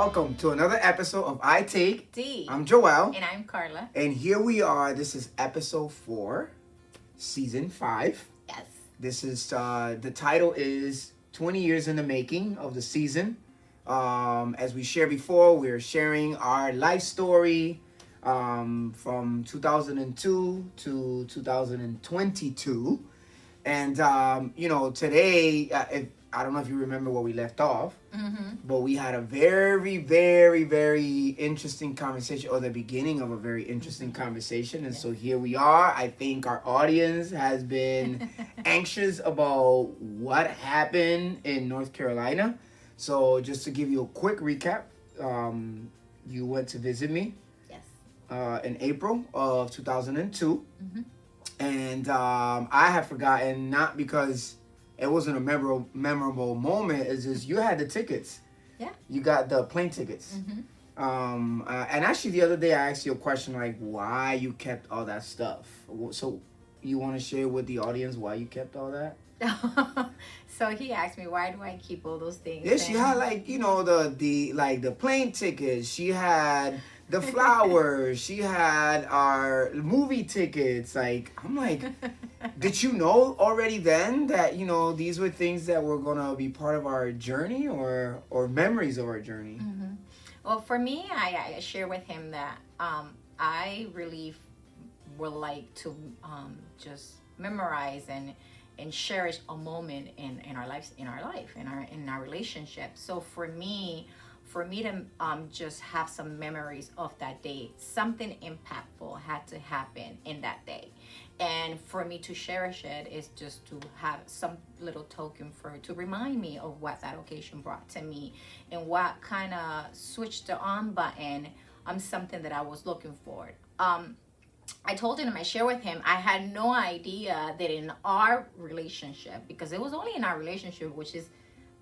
Welcome to another episode of I Take D. I'm Joel. And I'm Carla. And here we are. This is episode 4, season 5. Yes. This is, the title is 20 Years in the Making of the season. As we shared before, we're sharing our life story from 2002 to 2022. And, today, I don't know if you remember where we left off, but we had a very, very, very interesting conversation, or the beginning of a very interesting conversation. And so here we are. I think our audience has been anxious about what happened in North Carolina. So just to give you a quick recap, you went to visit me in April of 2002. And I have forgotten, not because it wasn't a memorable moment, it's just you had the tickets. Yeah. You got the plane tickets. And actually the other day I asked you a question like why you kept all that stuff. So you want to share with the audience why you kept all that? So he asked me, why do I keep all those things? Yeah, she had the plane tickets. She had the flowers. She had our movie tickets. Like, I'm like, did you know already then that, these were things that were going to be part of our journey or memories of our journey? Well, for me, I share with him that I really would like to just memorize and cherish a moment in our life, in our relationship. So for me to just have some memories of that day, something impactful had to happen in that day. And for me to cherish it is just to have some little token to remind me of what that occasion brought to me and what kind of switched the on button on something that I was looking for. I told him, I shared with him, I had no idea that in our relationship, because it was only in our relationship, which is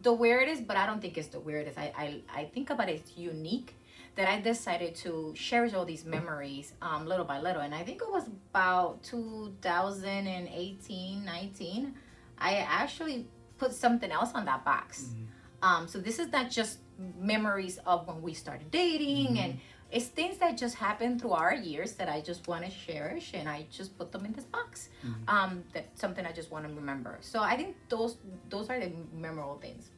the weirdest, but I don't think it's the weirdest. I think about it as unique, that I decided to cherish all these memories little by little. And I think it was about 2018, 19, I actually put something else on that box. So this is not just memories of when we started dating, and it's things that just happened through our years that I just want to cherish, and I just put them in this box. That's something I just want to remember. So I think those are the memorable things.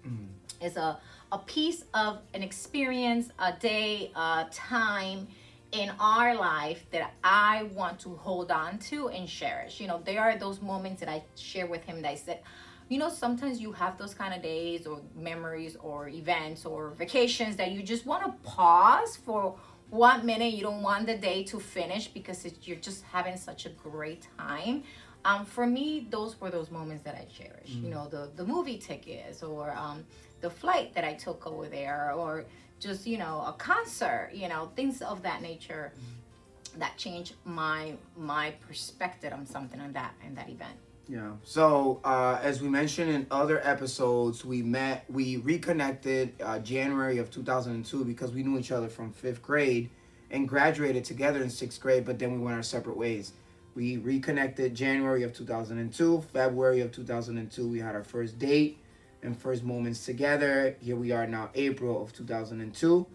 It's a piece of an experience, a day, a time in our life that I want to hold on to and cherish. There are those moments that I share with him that I said, sometimes you have those kind of days or memories or events or vacations that you just want to pause for 1 minute. You don't want the day to finish because you're just having such a great time. For me, those were those moments that I cherish. The movie tickets, or the flight that I took over there, or just, a concert, things of that nature that changed my perspective on something in that event. Yeah. So as we mentioned in other episodes, we reconnected January of 2002 because we knew each other from 5th grade and graduated together in 6th grade, but then we went our separate ways. We reconnected January of 2002, February of 2002, we had our first date and first moments together. Here we are now, April of 2002.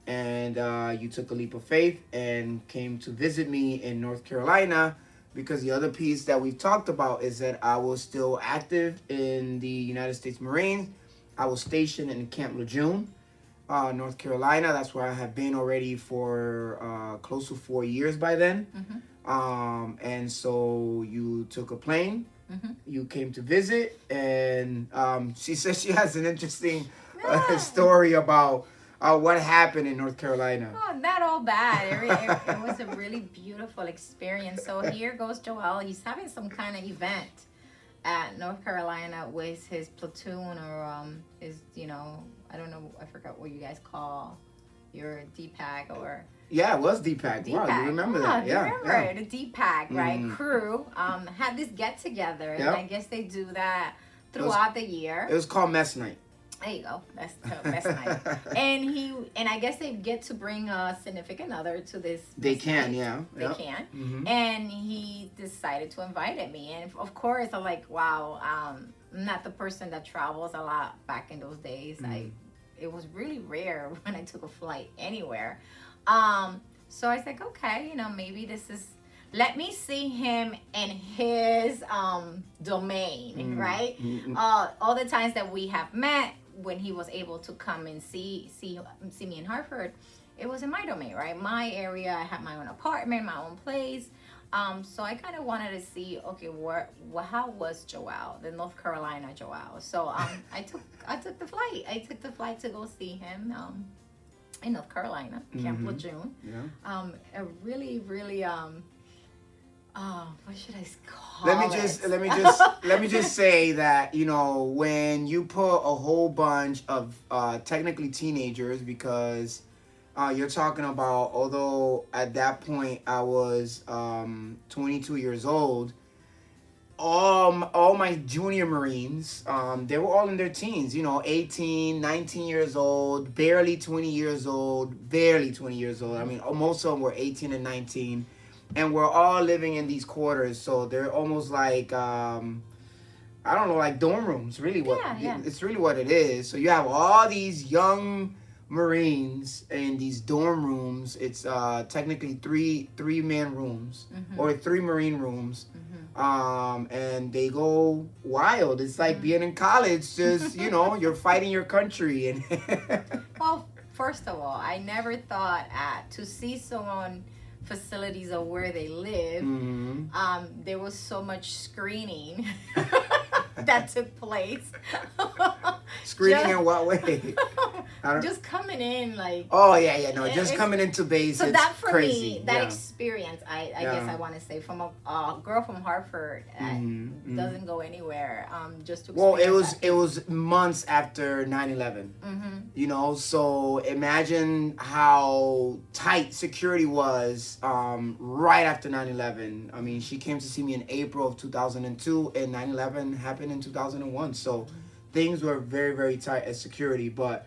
And you took a leap of faith and came to visit me in North Carolina, because the other piece that we've talked about is that I was still active in the United States Marines. I was stationed in Camp Lejeune, North Carolina. That's where I have been already for close to 4 years by then. And so you took a plane, you came to visit, and she says she has an interesting story about what happened in North Carolina. Oh, not all bad. It was a really beautiful experience. So here goes Joel. He's having some kind of event at North Carolina with his platoon, or his, I don't know, I forgot what you guys call your DPAC or... Yeah, it was DPAC. Wow, you remember that. Yeah, the DPAC, right? Crew had this get together, and I guess they do that throughout the year. It was called Mess Night. There you go. That's best night. And I guess they get to bring a significant other to this. They can, night. They can. And he decided to invite me, and of course I'm like, wow. I'm not the person that travels a lot back in those days. it was really rare when I took a flight anywhere. So I was like, okay, maybe this is, let me see him in his domain, right? All the times that we have met, when he was able to come and see me in Hartford, it was in my domain, right? My area. I had my own apartment, my own place. So I kind of wanted to see, okay, how was Joel, the North Carolina Joel? So I took the flight. I took the flight to go see him in North Carolina, Camp Lejeune. Yeah. A really, really what should I call Let me just say that, when you put a whole bunch of technically teenagers, because you're talking about, although at that point I was 22 years old, all my junior Marines, they were all in their teens, 18, 19 years old, barely 20 years old. I mean, most of them were 18 and 19. And we're all living in these quarters, so they're almost like I don't know, like dorm rooms. Really, it's really what it is. So you have all these young Marines in these dorm rooms. It's technically three man rooms, or 3 Marine rooms, and they go wild. It's like being in college. Just you're fighting your country. And well, first of all, I never thought to see someone facilities of where they live, there was so much screening that took place. Screening in what way? Just coming in, like, just coming into base. So it's that for crazy. me, that experience, I guess I want to say, from a girl from Hartford doesn't go anywhere. Just to it was months after 9/11. So imagine how tight security was right after 9/11. I mean, she came to see me in April of 2002, and 9/11 happened in 2001. So things were very, very tight at security. But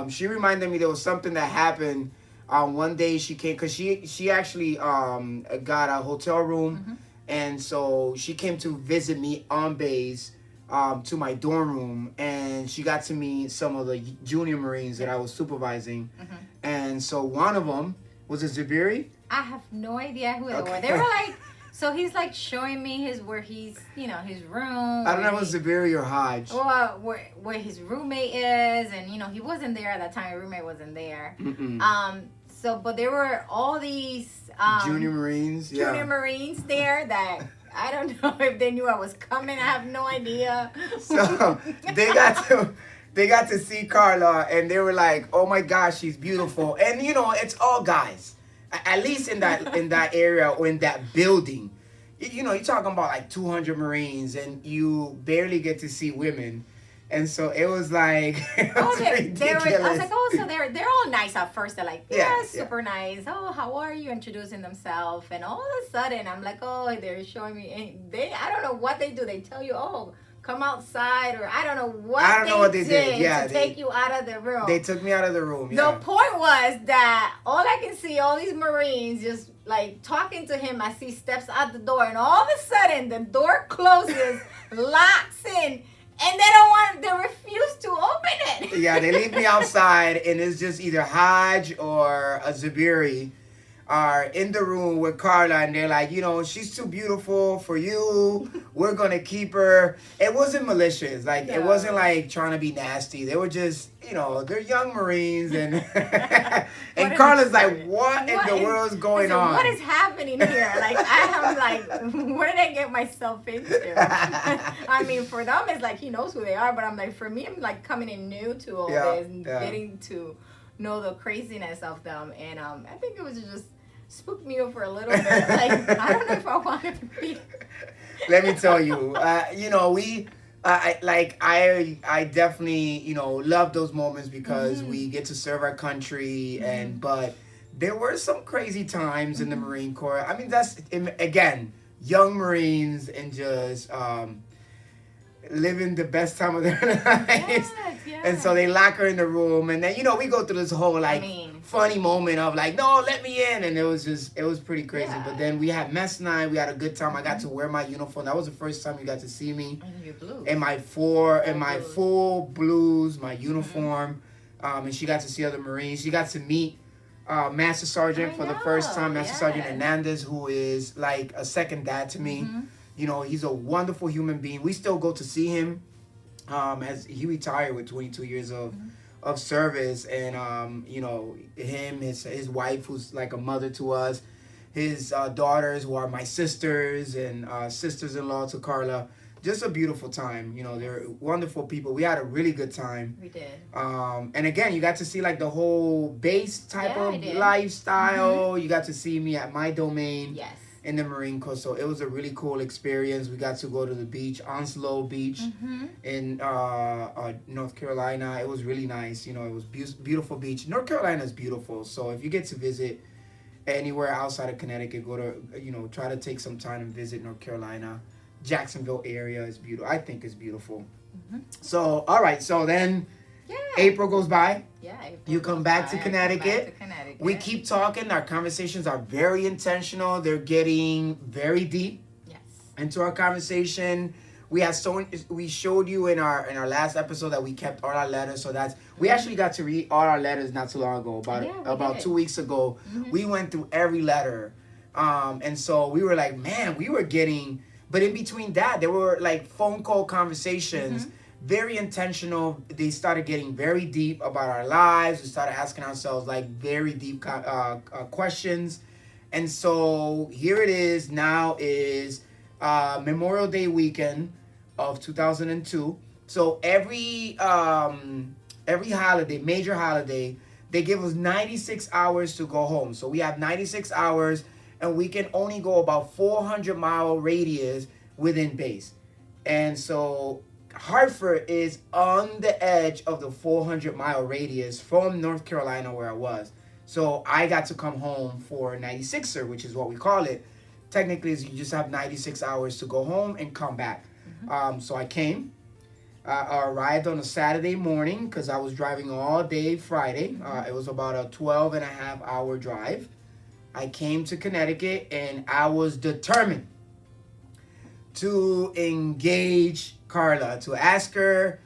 she reminded me there was something that happened. One day she came, because she actually got a hotel room, and so she came to visit me on base to my dorm room, and she got to meet some of the junior Marines that I was supervising. And so one of them was a Zubiri. I have no idea who they were. They were like, so he's like showing me his room. I don't know if it was Zubiri or Hodge. Or where his roommate is, and he wasn't there at that time. His roommate wasn't there. So, but there were all these junior Marines there that I don't know if they knew I was coming. I have no idea. So they got to see Carla, and they were like, "Oh my gosh, she's beautiful." And it's all guys. At least in that area, or in that building, you're talking about like 200 Marines, and you barely get to see women. And so it was like, ridiculous. I was like, so they're all nice at first. They're like, super nice. Oh, how are you? Introducing themselves. And all of a sudden, I'm like, they're showing me. I don't know what they do. They tell you, come outside, or I don't know what they did. Yeah, to take you out of the room. They took me out of the room. The point was that all I can see, all these Marines just like talking to him as he steps out the door, and all of a sudden the door closes, locks in. And they refuse to open it. Yeah, they leave me outside, and it's just either Hodge or a Zubiri are in the room with Carla, and they're like, she's too beautiful for you. We're going to keep her. It wasn't malicious. Like, It wasn't like trying to be nasty. They were just, they're young Marines. And and Carla's like, what in the world is going on? What is happening here? Like, I'm like, what did I get myself into? I mean, for them, it's like he knows who they are. But I'm like, for me, I'm like coming in new to all this and getting to know the craziness of them. And I think it was just spooked me over a little bit. Like, I don't know if I want to be. Let me tell you, I definitely, love those moments, because we get to serve our country, but there were some crazy times in the Marine Corps. I mean, that's, again, young Marines and just living the best time of their lives. Yes. And so they lock her in the room, and then we go through this whole funny moment of like, no, let me in, and it was pretty crazy. Yeah. But then we had mess night, we had a good time. I got to wear my uniform. That was the first time you got to see me in my full blues, my uniform. And she got to see other Marines. She got to meet Master Sergeant for the first time, Master Sergeant Hernandez, who is like a second dad to me. You know, he's a wonderful human being. We still go to see him, as he retired with 22 years of service. And, you know, him, his wife, who's like a mother to us, his daughters, who are my sisters, and sisters-in-law to Carla. Just a beautiful time. You know, they're wonderful people. We had a really good time. We did. And again, you got to see like the whole base type of lifestyle. You got to see me at my domain in the Marine Corps. So it was a really cool experience. We got to go to the beach, Onslow Beach in North Carolina. It was really nice. You know, it was beautiful beach. North Carolina is beautiful. So if you get to visit anywhere outside of Connecticut, go to, you know, try to take some time and visit North Carolina. Jacksonville area is beautiful. I think it's beautiful. So, all right. So then April goes by. April you come back to Connecticut. We keep talking. Our conversations are very intentional. They're getting very deep into our conversation. We showed you in our last episode that we kept all our letters. So that's we actually got to read all our letters not too long ago. About 2 weeks ago, we went through every letter, and so we were like, man, we were getting. But in between that, there were like phone call conversations, very intentional. They started getting very deep about our lives. We started asking ourselves like very deep questions. And so here it is. Now is Memorial Day weekend of 2002. So every holiday, major holiday, they give us 96 hours to go home. So we have 96 hours. And we can only go about 400-mile radius within base. And so Hartford is on the edge of the 400-mile radius from North Carolina where I was. So I got to come home for 96er, which is what we call it. Technically, you just have 96 hours to go home and come back. So I came. I arrived on a Saturday morning because I was driving all day Friday. It was about a 12-and-a-half-hour drive. I came to Connecticut and I was determined to engage Carla, to ask her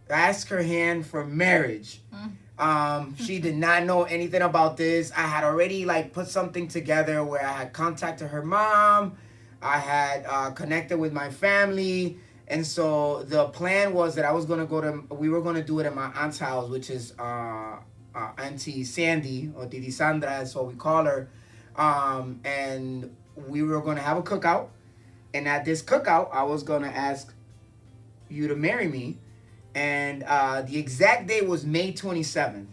hand for marriage. She did not know anything about this. I had already like put something together where I had contacted her mom. I had connected with my family. And so the plan was that we were going to do it at my aunt's house, which is Auntie Sandy, or Didi Sandra, that's what we call her. And we were going to have a cookout. And at this cookout, I was going to ask you to marry me. And the exact day was May 27th,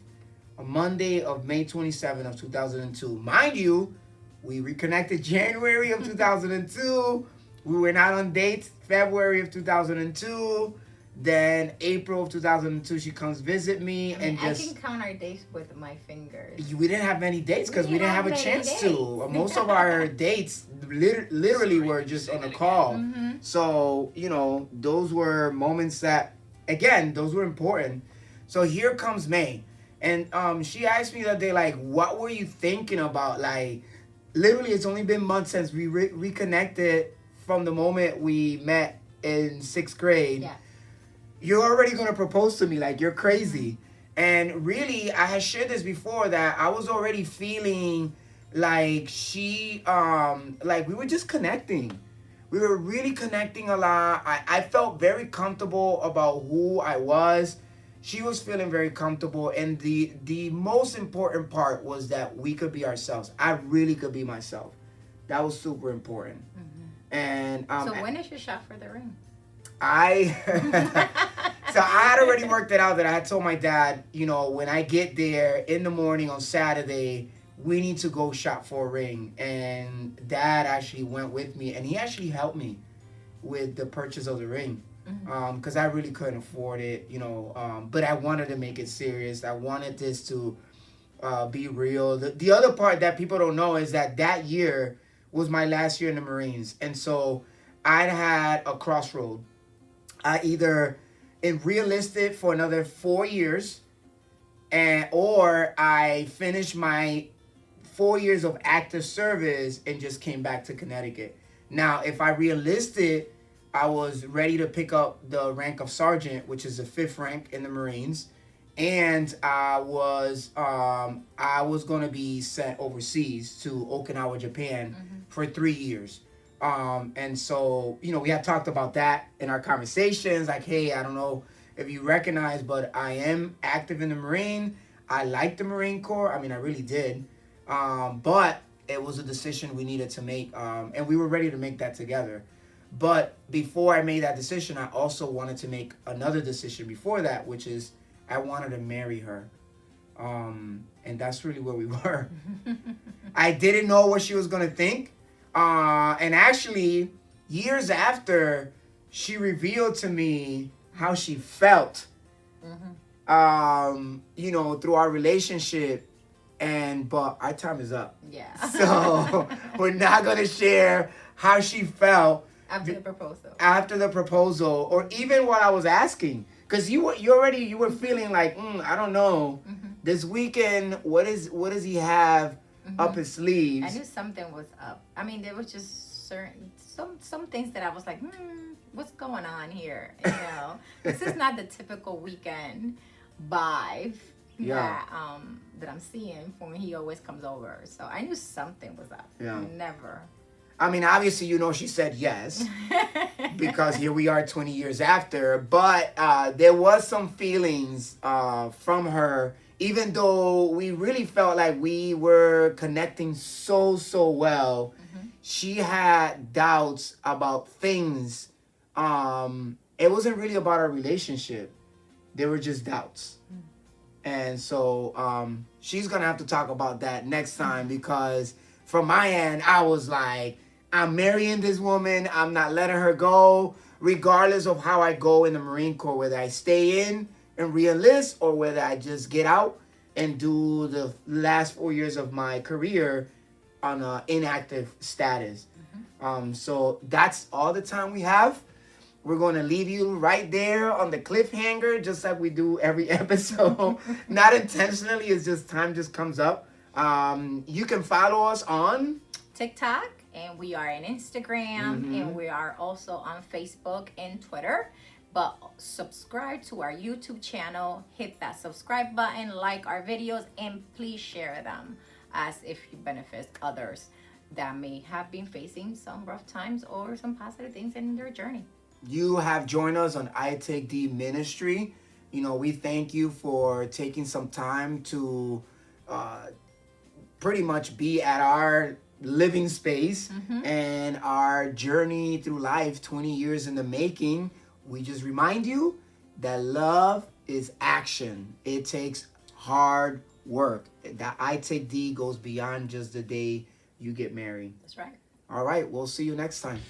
a Monday of May 27th of 2002. Mind you, we reconnected January of 2002. We were not on dates February of 2002. Then April of 2002, she comes visit me. I can count our dates with my fingers. We didn't have many dates because we didn't have a chance to. Most of our dates literally were just on a call. So, you know, those were moments that, again, those were important. So here comes May. And she asked me that day, like, what were you thinking about? Like, literally, it's only been months since we reconnected from the moment we met in 6th grade. Yeah. You're already going to propose to me, like, you're crazy. And really, I had shared this before, that I was already feeling like we were just connecting. We were really connecting a lot. I felt very comfortable about who I was. She was feeling very comfortable. And the most important part was that we could be ourselves. I really could be myself. That was super important. And so when is your shot for the ring? So I had already worked it out that I had told my dad, you know, when I get there in the morning on Saturday, we need to go shop for a ring. And Dad actually went with me, and he actually helped me with the purchase of the ring. Because I really couldn't afford it, you know, but I wanted to make it serious. I wanted this to be real. The other part that people don't know is that year was my last year in the Marines. And so I'd had a crossroad. I either enlisted for another 4 years, or I finished my 4 years of active service and just came back to Connecticut. Now, if I re-enlisted, I was ready to pick up the rank of sergeant, which is the 5th rank in the Marines. and I was gonna be sent overseas to Okinawa, Japan, for 3 years. And so, we had talked about that in our conversations. Like, hey, I don't know if you recognize, but I am active in the Marine. I like the Marine Corps. I mean, I really did. But it was a decision we needed to make, and we were ready to make that together. But before I made that decision, I also wanted to make another decision before that, which is I wanted to marry her. And that's really where we were. I didn't know what she was going to think. And actually, years after, she revealed to me how she felt, through our relationship. But our time is up. Yeah. So we're not going to share how she felt after the proposal. After the proposal, or even what I was asking. Because you were feeling like, I don't know. This weekend, what does he have up his sleeves? I knew something was up. I mean, there was just certain some things that I was like, what's going on here? This is not the typical weekend vibe that I'm seeing from when he always comes over. So I knew something was up. Yeah. Never. I mean, obviously, she said yes, because here we are 20 years after. But there was some feelings from her, even though we really felt like we were connecting so well. She had doubts about things. It wasn't really about our relationship. They were just doubts. And so she's going to have to talk about that next time, because from my end, I was like, I'm marrying this woman. I'm not letting her go, regardless of how I go in the Marine Corps, whether I stay in and re-enlist or whether I just get out and do the last 4 years of my career on an inactive status. So that's all the time we have. We're going to leave you right there on the cliffhanger, just like we do every episode. Not intentionally, it's just time just comes up. You can follow us on TikTok, and we are on Instagram, and we are also on Facebook and Twitter. But subscribe to our YouTube channel, hit that subscribe button, like our videos, and please share them as if you benefit others that may have been facing some rough times or some positive things in their journey. You have joined us on I Take D Ministry. We thank you for taking some time to pretty much be at our living space and our journey through life, 20 years in the making. We just remind you that love is action. It takes hard work. That I Take D goes beyond just the day you get married. That's right. All right, we'll see you next time.